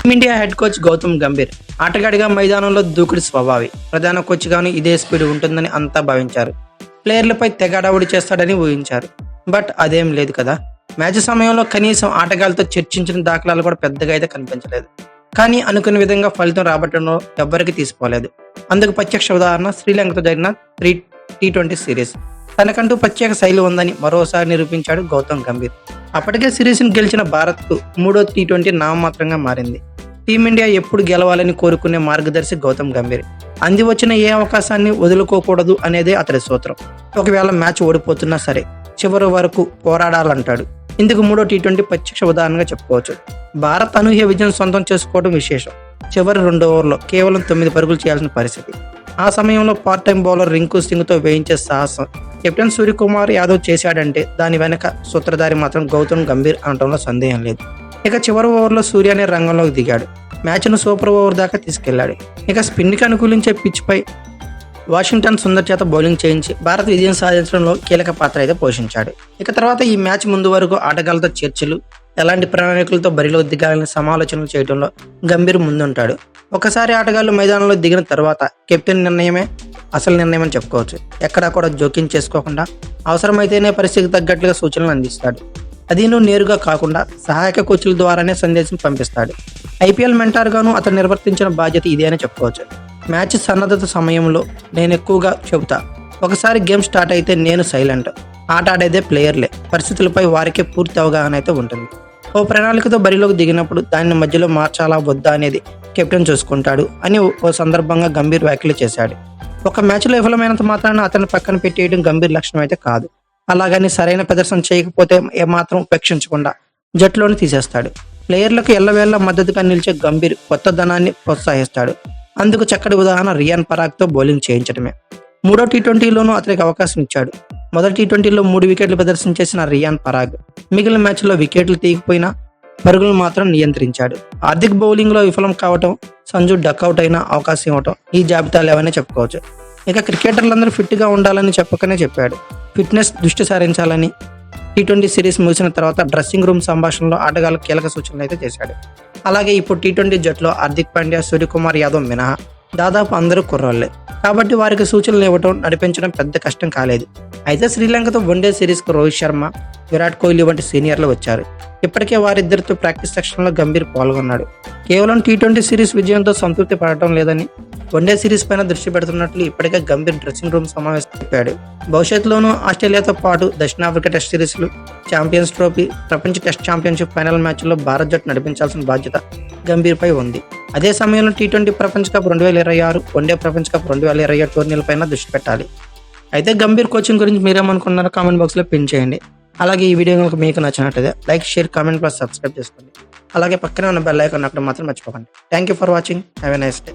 Team India head coach Gautam Gambhir ఆటగాడిగా మైదానంలో దూకుడు స్వభావి. ప్రధాన కోచ్ గాను ఇదే స్పీడ్ ఉంటుందని అంతా భావించారు. ప్లేయర్లపై తెగడావుడి చేస్తాడని ఊహించారు. బట్ అదేం లేదు కదా. మ్యాచ్ సమయంలో కనీసం ఆటగాళ్లతో చర్చించిన దాఖలాలు కూడా పెద్దగా అయితే కనిపించలేదు. కానీ అనుకున్న విధంగా ఫలితం రాబట్టడంలో ఎవ్వరికి తీసుకోలేదు. అందుకు ప్రత్యక్ష ఉదాహరణ శ్రీలంకతో జరిగిన టీ20 సిరీస్. తనకంటూ ప్రత్యేక శైలి ఉందని మరోసారి నిరూపించాడు గౌతమ్ గంభీర్. అప్పటికే సిరీస్ను గెలిచిన భారత్కు మూడో టీ20 నామమాత్రంగా మారింది. టీమిండియా ఎప్పుడు గెలవాలని కోరుకునే మార్గదర్శి గౌతమ్ గంభీర్. అంది వచ్చిన ఏ అవకాశాన్ని వదులుకోకూడదు అనేదే అతడి సూత్రం. ఒకవేళ మ్యాచ్ ఓడిపోతున్నా సరే చివరి వరకు పోరాడాలంటాడు. ఇందుకు మూడో టీ20 ప్రత్యక్ష ఉదాహరణగా చెప్పుకోవచ్చు. భారత్ అనూహ్య విజయం సొంతం చేసుకోవడం విశేషం. చివరి 2 ఓవర్లో కేవలం 9 పరుగులు చేయాల్సిన పరిస్థితి. ఆ సమయంలో పార్ట్ టైం బౌలర్ రింకు సింగ్తో వేయించే సాహసం కెప్టెన్ సూర్యకుమార్ యాదవ్ చేశాడంటే దాని వెనక సూత్రధారి మాత్రం గౌతమ్ గంభీర్ అనడంలో సందేహం లేదు. ఇక చివరి ఓవర్లో సూర్యనే రంగంలోకి దిగాడు. మ్యాచ్ను సూపర్ ఓవర్ దాకా తీసుకెళ్లాడు. ఇక స్పిన్కి అనుకూలించే పిచ్పై వాషింగ్టన్ సుందర్ చేత బౌలింగ్ చేయించి భారత్ విజయం సాధించడంలో కీలక పాత్ర అయితే పోషించాడు. ఇక తర్వాత ఈ మ్యాచ్ ముందు వరకు ఆటగాళ్లతో చర్చలు, ఎలాంటి ప్రణాళికలతో బరిలో దిగాలని సమాలోచనలు చేయడంలో గంభీర్ ముందుంటాడు. ఒకసారి ఆటగాళ్లు మైదానంలో దిగిన తర్వాత కెప్టెన్ నిర్ణయమే అసలు నిర్ణయం అని చెప్పుకోవచ్చు. ఎక్కడా కూడా జోక్యం చేసుకోకుండా అవసరమైతేనే పరిస్థితికి తగ్గట్లుగా సూచనలు అందిస్తాడు. అదీను నేరుగా కాకుండా సహాయక కోచ్ల ద్వారానే సందేశం పంపిస్తాడు. ఐపీఎల్ మెంటార్గాను అతను నిర్వర్తించిన బాధ్యత ఇదే అని చెప్పుకోవచ్చు. మ్యాచ్ సన్నద్ధత సమయంలో నేను ఎక్కువగా చెబుతా, ఒకసారి గేమ్ స్టార్ట్ అయితే నేను సైలెంట్. ఆట ఆడేదే ప్లేయర్లే. పరిస్థితులపై వారికే పూర్తి అవగాహన అయితే ఉంటుంది. ఓ ప్రణాళికతో బరిలోకి దిగినప్పుడు దాన్ని మధ్యలో మార్చాలా వద్దా అనేది కెప్టెన్ చూసుకుంటాడు అని ఓ సందర్భంగా గంభీర్ వ్యాఖ్యలు చేశాడు. ఒక మ్యాచ్లో విఫలమైనంత మాత్రాన అతన్ని పక్కన పెట్టేయడం గంభీర్ లక్షణం అయితే కాదు. అలాగని సరైన ప్రదర్శన చేయకపోతే ఏమాత్రం ఉపేక్షించకుండా జట్టులోని తీసేస్తాడు. ప్లేయర్లకు ఎల్లవేళ్ల మద్దతుగా నిలిచే గంభీర్ కొత్త ధనాన్ని ప్రోత్సహిస్తాడు. అందుకు చక్కటి ఉదాహరణ రియాన్ పరాగ్తో బౌలింగ్ చేయించడమే. మూడో టీ20లోనూ అతనికి అవకాశం ఇచ్చాడు. మొదటి టీ20లో 3 వికెట్లు ప్రదర్శన చేసిన రియాన్ పరాగ్ మిగిలిన మ్యాచ్లో వికెట్లు తీయకపోయినా పరుగులు మాత్రం నియంత్రించాడు. హార్దిక్ బౌలింగ్లో విఫలం కావటం, సంజు డక్అవుట్ అయినా అవకాశం ఇవ్వటం ఈ జాబితాలు ఏవనే చెప్పుకోవచ్చు. ఇక క్రికెటర్లందరూ ఫిట్గా ఉండాలని చెప్పకనే చెప్పాడు. ఫిట్నెస్ దృష్టి సారించాలని టీ20 సిరీస్ ముగిసిన తర్వాత డ్రెస్సింగ్ రూమ్ సంభాషణలో ఆటగాళ్లకు కీలక సూచనలు అయితే చేశాడు. అలాగే ఇప్పుడు టీ20 జట్టులో హార్దిక్ పాండ్యా, సూర్యకుమార్ యాదవ్ మినహా దాదాపు అందరూ కుర్రోళ్లే. కాబట్టి వారికి సూచనలు ఇవ్వటం, నడిపించడం పెద్ద కష్టం కాలేదు. అయితే శ్రీలంకతో వన్డే సిరీస్కు రోహిత్ శర్మ, విరాట్ కోహ్లీ వంటి సీనియర్లు వచ్చారు. ఇప్పటికే వారిద్దరితో ప్రాక్టీస్ సెక్షన్లో గంభీర్ పాల్గొన్నాడు. కేవలం టీ20 సిరీస్ విజయంతో సంతృప్తి పడటం లేదని వన్డే సిరీస్ పైన దృష్టి పెడుతున్నట్లు ఇప్పటికే గంభీర్ డ్రెస్సింగ్ రూమ్ సమావేశం చెప్పాడు. భవిష్యత్తులోనూ ఆస్ట్రేలియాతో పాటు దక్షిణాఫ్రికా టెస్ట్ సిరీస్లు, ఛాంపియన్స్ ట్రోఫీ, ప్రపంచ టెస్ట్ ఛాంపియన్షిప్ ఫైనల్ మ్యాచ్ల్లో భారత్ జట్టు నడిపించాల్సిన బాధ్యత గంభీర్పై ఉంది. అదే సమయంలో టీ20 ప్రపంచ కప్ 2026, వన్డే ప్రపంచ కప్ 2027 టోర్నీలపైన దృష్టి పెట్టాలి. అయితే గంభీర్ కోచింగ్ గురించి మీరేమనుకున్నారో కామెంట్ బాక్స్లో పిన్ చేయండి. అలాగే ఈ వీడియో కనుక మీకు నచ్చినట్లయితే like, share, comment plus subscribe చేసుకోండి. అలాగే పక్కనే ఉన్న బెల్ ఐకాన్ అక్కడ మాత్రం మర్చిపోకండి. Thank you for watching. Have a nice day.